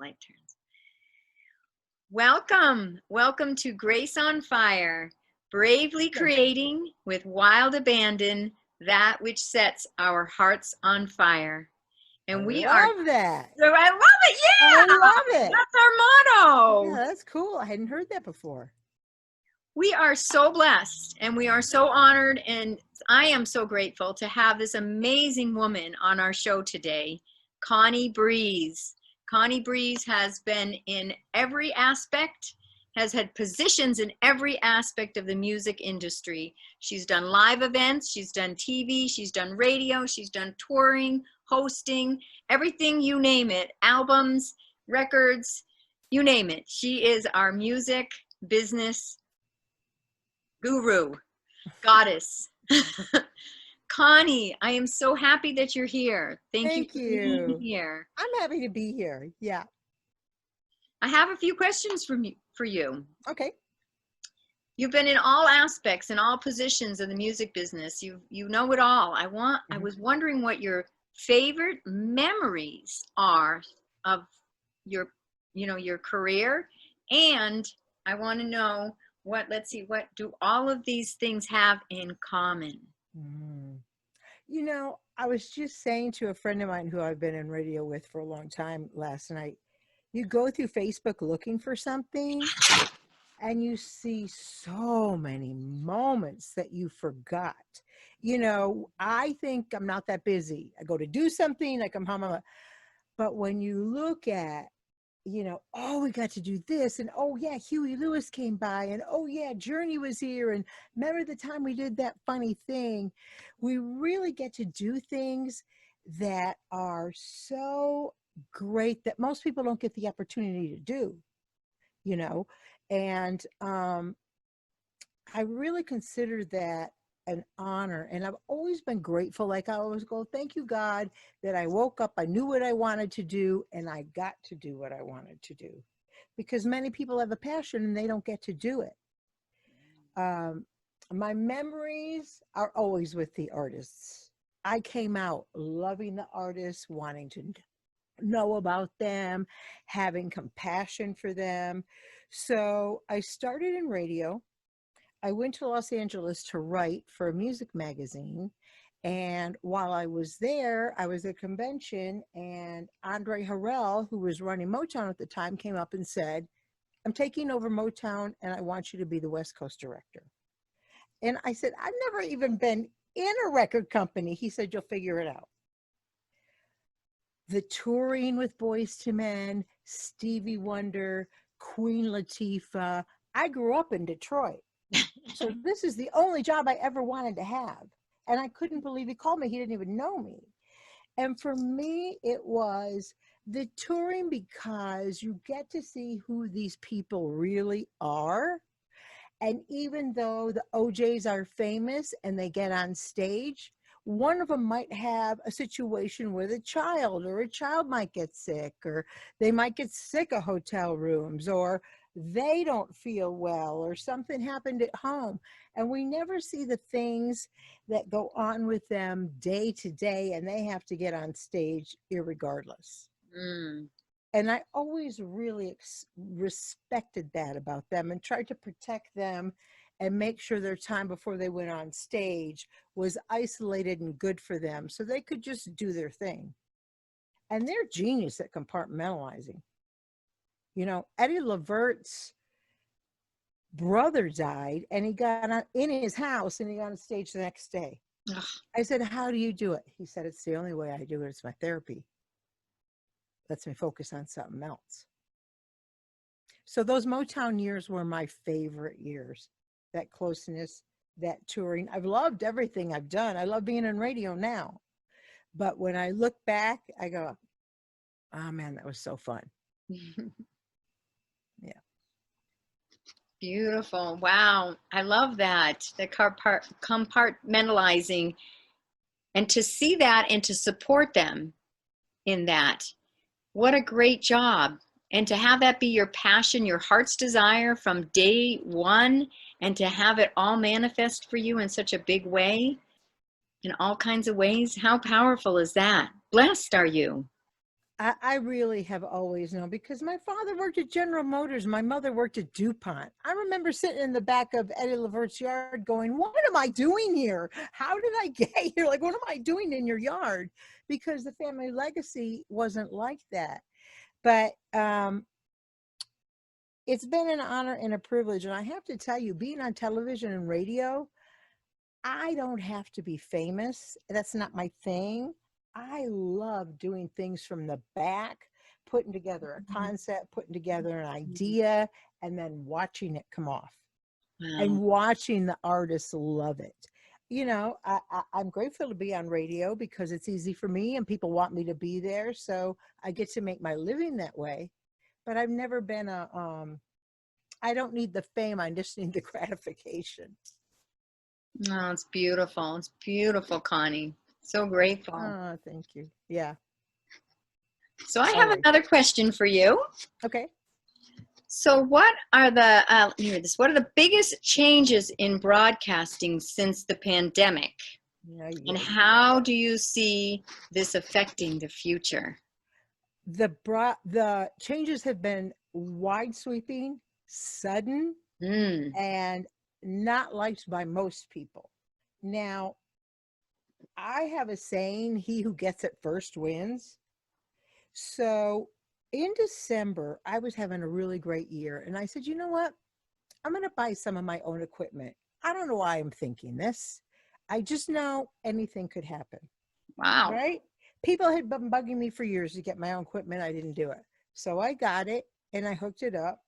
light turns. Welcome to Grace on Fire, bravely creating with wild abandon that which sets our hearts on fire. And we love that. So I love it. Yeah, I love it. That's our motto. Yeah, that's cool. I hadn't heard that before. We are so blessed and we are so honored, and I am so grateful to have this amazing woman on our show today, Connie Breeze. Connie Breeze has been in every aspect, has had positions in every aspect of the music industry. She's done live events, she's done TV, she's done radio, she's done touring, hosting, everything you name it, albums, records, you name it. She is our music business guru, goddess. Connie, I am so happy that you're here. Thank you for being here. I'm happy to be here. Yeah. I have a few questions for you. Okay. You've been in all aspects and all positions of the music business. You know it all. I was wondering what your favorite memories are of your career, and I want to know what do all of these things have in common? You know, I was just saying to a friend of mine who I've been in radio with for a long time last night, you go through Facebook looking for something and you see so many moments that you forgot. You know, I think I'm not that busy. I go to do something, I come home, but when you look at, you know, oh, we got to do this, and oh yeah, Huey Lewis came by, and oh yeah, Journey was here, and remember the time we did that funny thing. We really get to do things that are so great that most people don't get the opportunity to do, you know. And I really consider that an honor, and I've always been grateful. Like I always go, thank you, God, that I woke up, I knew what I wanted to do, and I got to do what I wanted to do, because many people have a passion and they don't get to do it. My memories are always with the artists. I came out loving the artists, wanting to know about them, having compassion for them. So I started in radio. I went to Los Angeles to write for a music magazine. And while I was there, I was at a convention, and Andre Harrell, who was running Motown at the time, came up and said, I'm taking over Motown and I want you to be the West Coast director. And I said, I've never even been in a record company. He said, you'll figure it out. The touring with Boyz II Men, Stevie Wonder, Queen Latifah. I grew up in Detroit. So this is the only job I ever wanted to have. And I couldn't believe he called me. He didn't even know me. And for me, it was the touring, because you get to see who these people really are. And even though the OJs are famous and they get on stage, one of them might have a situation with a child, or a child might get sick, or they might get sick of hotel rooms, or they don't feel well, or something happened at home. And we never see the things that go on with them day to day, and they have to get on stage irregardless. And I always really respected that about them, and tried to protect them and make sure their time before they went on stage was isolated and good for them, so they could just do their thing. And they're genius at compartmentalizing. You know, Eddie Levert's brother died, and he got on, in his house, and he got on stage the next day. Ugh. I said, how do you do it? He said, it's the only way I do it. It's my therapy. Lets me focus on something else. So those Motown years were my favorite years. That closeness, that touring. I've loved everything I've done. I love being in radio now. But when I look back, I go, oh man, that was so fun. Yeah. Beautiful. Wow. I love that. The compartmentalizing, and to see that and to support them in that. What a great job. And to have that be your passion, your heart's desire from day one, and to have it all manifest for you in such a big way, in all kinds of ways. How powerful is that? Blessed are you. I really have always known because my father worked at General Motors. My mother worked at DuPont. I remember sitting in the back of Eddie Levert's yard going, what am I doing here? How did I get here? Like, what am I doing in your yard? Because the family legacy wasn't like that. But it's been an honor and a privilege. And I have to tell you, being on television and radio, I don't have to be famous. That's not my thing. I love doing things from the back, putting together a concept, putting together an idea, and then watching it come off and Wow. watching the artists love it. You know, I'm grateful to be on radio because it's easy for me and people want me to be there. So I get to make my living that way. But I've never been I don't need the fame. I just need the gratification. Oh, it's beautiful. It's beautiful, Connie. So grateful. Oh, thank you. Yeah. So I have Always. another question for you. Okay. So what are the let me read this. What are the biggest changes in broadcasting since the pandemic? Yeah, And yeah. how do you see this affecting the future? The changes have been wide sweeping, sudden, Mm. and not liked by most people. Now, I have a saying, he who gets it first wins. So in December, I was having a really great year. And I said, you know what? I'm going to buy some of my own equipment. I don't know why I'm thinking this. I just know anything could happen. Wow. Right? People had been bugging me for years to get my own equipment. I didn't do it. So I got it and I hooked it up.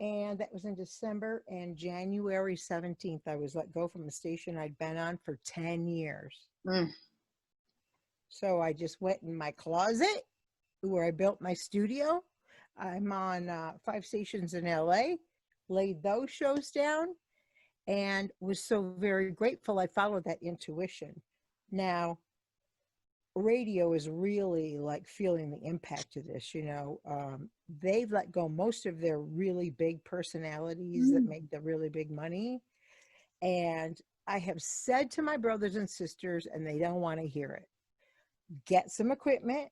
And that was in December, and January 17th, I was let go from a station I'd been on for 10 years. Mm. So I just went in my closet where I built my studio. I'm on 5 stations in LA, laid those shows down, and was so very grateful I followed that intuition. Now, radio is really like feeling the impact of this. They've let go most of their really big personalities that make the really big money, and I have said to my brothers and sisters, and they don't want to hear it, get some equipment,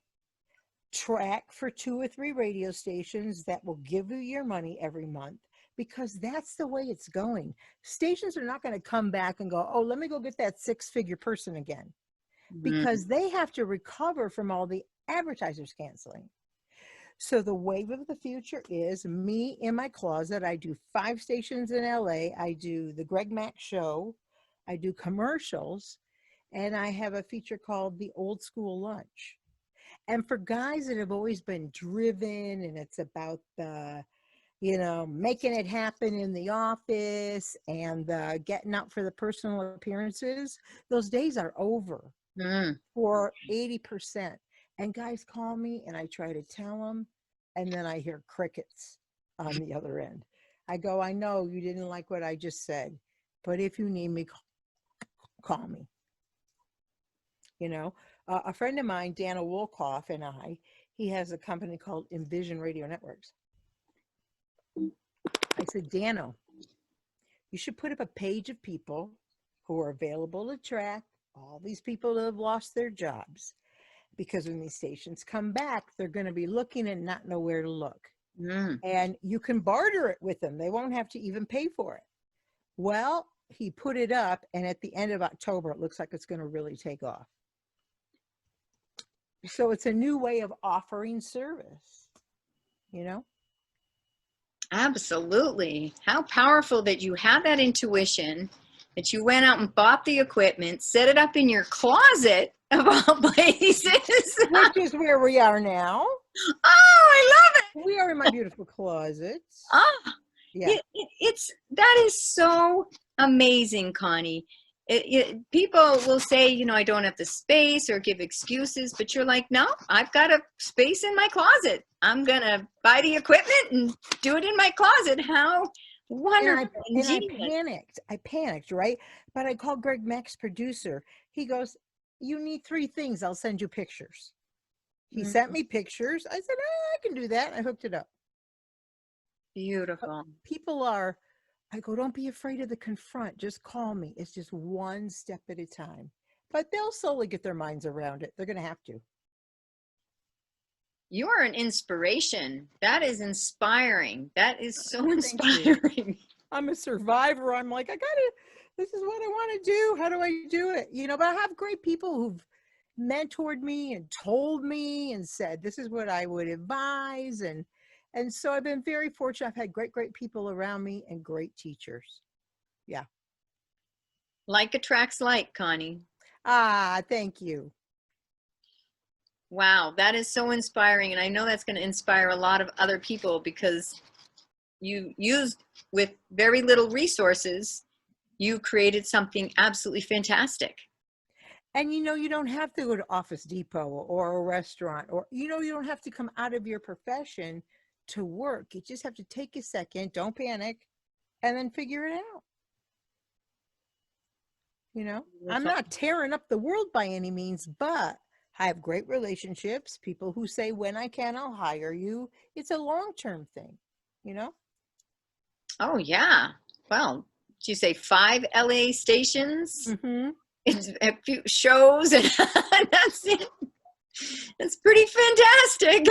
track for 2 or 3 radio stations that will give you your money every month, because that's the way it's going. Stations are not going to come back and go, oh, let me go get that 6-figure person again, because they have to recover from all the advertisers canceling. So the wave of the future is me in my closet. I do 5 stations in LA. I do the Greg Mack Show. I do commercials. And I have a feature called The Old School Lunch. And for guys that have always been driven, and it's about the, making it happen in the office and getting out for the personal appearances, those days are over for 80%. And guys call me and I try to tell them, and then I hear crickets on the other end. I go, I know you didn't like what I just said, but if you need me, call me. A friend of mine, Dana Wolkoff, and he has a company called Envision Radio Networks. I said, Dano, you should put up a page of people who are available to track all these people that have lost their jobs. Because when these stations come back, they're going to be looking and not know where to look. And you can barter it with them. They won't have to even pay for it. Well, he put it up, and at the end of October, it looks like it's going to really take off. So it's a new way of offering service, Absolutely. How powerful that you had that intuition, that you went out and bought the equipment, set it up in your closet of all places. Which is where we are now. Oh, I love it. We are in my beautiful closets. Ah, yeah. That is so amazing, Connie. People will say, I don't have the space or give excuses, but you're like, no, I've got a space in my closet. I'm going to buy the equipment and do it in my closet. How wonderful. And I panicked, right? But I called Greg Mack's producer. He goes, you need 3 things. I'll send you pictures. He sent me pictures. I said, I can do that. I hooked it up. Beautiful. People I go, don't be afraid of the confront. Just call me. It's just one step at a time. But they'll slowly get their minds around it. They're going to have to. You are an inspiration. That is inspiring. That is so Thank you. inspiring. I'm a survivor. I'm like, this is what I want to do. How do I do it? But I have great people who've mentored me and told me and said, this is what I would advise. And so I've been very fortunate. I've had great people around me and great teachers. Yeah. Like attracts like, Connie. Ah, thank you. Wow, that is so inspiring. And I know that's going to inspire a lot of other people because you used with very little resources, you created something absolutely fantastic. And you don't have to go to Office Depot or a restaurant, or you don't have to come out of your profession to work. You just have to take a second, don't panic, and then figure it out. I'm not tearing up the world by any means, but I have great relationships, people who say, when I can, I'll hire you. It's a long-term thing, Oh, yeah. Well, did you say 5 LA stations? Mm-hmm. It's a few shows and that's it. It's pretty fantastic.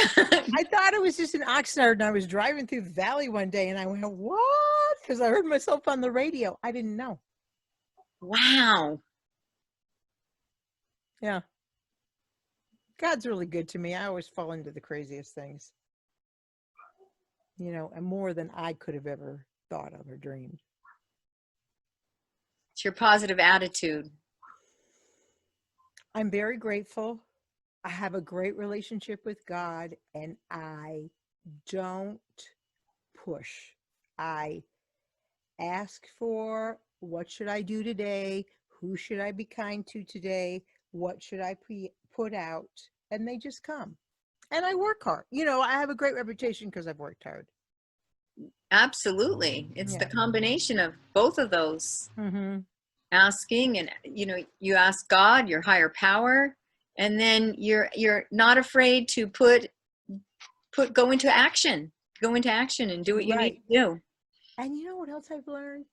I thought it was just an Oxnard, and I was driving through the valley one day and I went, what? Because I heard myself on the radio. I didn't know. Wow. Yeah. God's really good to me. I always fall into the craziest things, and more than I could have ever thought of or dreamed. It's your positive attitude. I'm very grateful. I have a great relationship with God, and I don't push. I ask for, what should I do today? Who should I be kind to today? What should I put out? And they just come. And I work hard. I have a great reputation because I've worked hard. Absolutely. It's the combination of both of those. Mm-hmm. Asking, and you ask God, your higher power, and then you're not afraid to go into action and do what you need to do. And you know what else I've learned?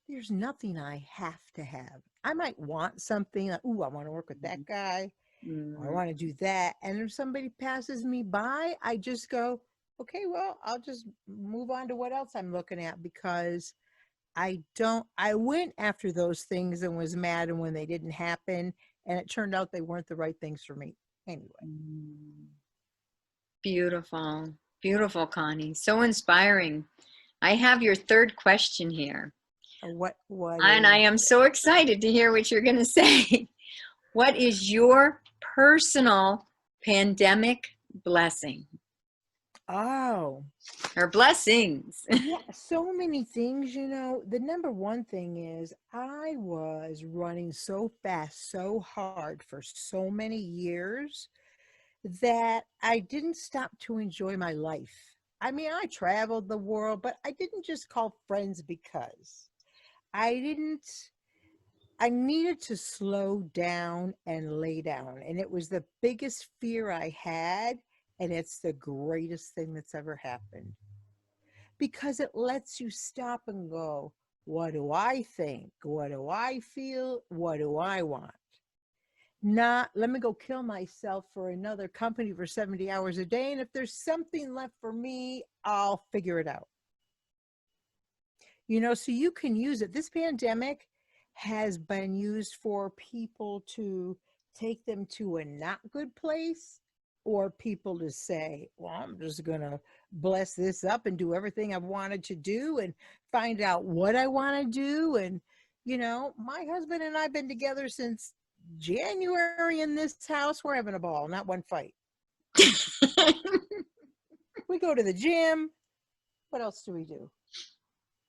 There's nothing I have to have. I might want something like, ooh, I want to work with that guy. I want to do that. And if somebody passes me by, I just go, okay, well, I'll just move on to what else I'm looking at, because I went after those things and was mad and when they didn't happen, and it turned out they weren't the right things for me anyway. Beautiful. Beautiful, Connie. So inspiring. I have your third question here. What and I am so excited to hear what you're going to say. What is your personal pandemic blessing? Oh. Or blessings? Yeah, so many things. The number one thing is I was running so fast, so hard for so many years that I didn't stop to enjoy my life. I mean, I traveled the world, but I didn't just call friends because I needed to slow down and lay down. And it was the biggest fear I had. And it's the greatest thing that's ever happened, because it lets you stop and go, what do I think? What do I feel? What do I want? Not, let me go kill myself for another company for 70 hours a day. And if there's something left for me, I'll figure it out. So you can use it. This pandemic has been used for people to take them to a not good place, or people to say, well, I'm just going to bless this up and do everything I've wanted to do and find out what I want to do. And, my husband and I have been together since January in this house. We're having a ball, not one fight. We go to the gym. What else do we do?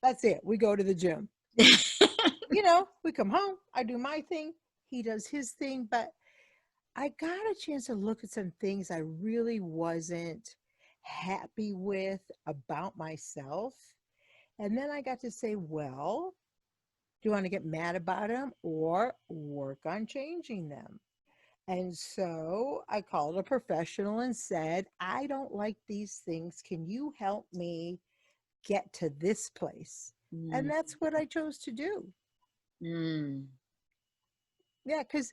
That's it. We go to the gym. We come home. I do my thing. He does his thing. But I got a chance to look at some things I really wasn't happy with about myself. And then I got to say, well, do you want to get mad about them or work on changing them? And so I called a professional and said, I don't like these things. Can you help me get to this place? And that's what I chose to do. Yeah, because,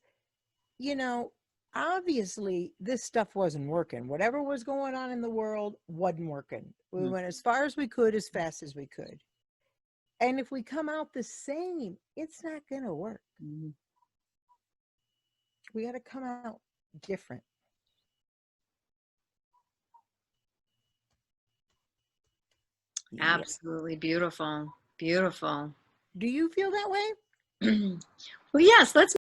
obviously this stuff wasn't working. Whatever was going on in the world wasn't working. We Mm. went as far as we could, as fast as we could. And if we come out the same, it's not going to work. Mhm. We got to come out different. Yeah. Absolutely beautiful. Beautiful. Do you feel that way? Well, yes, let's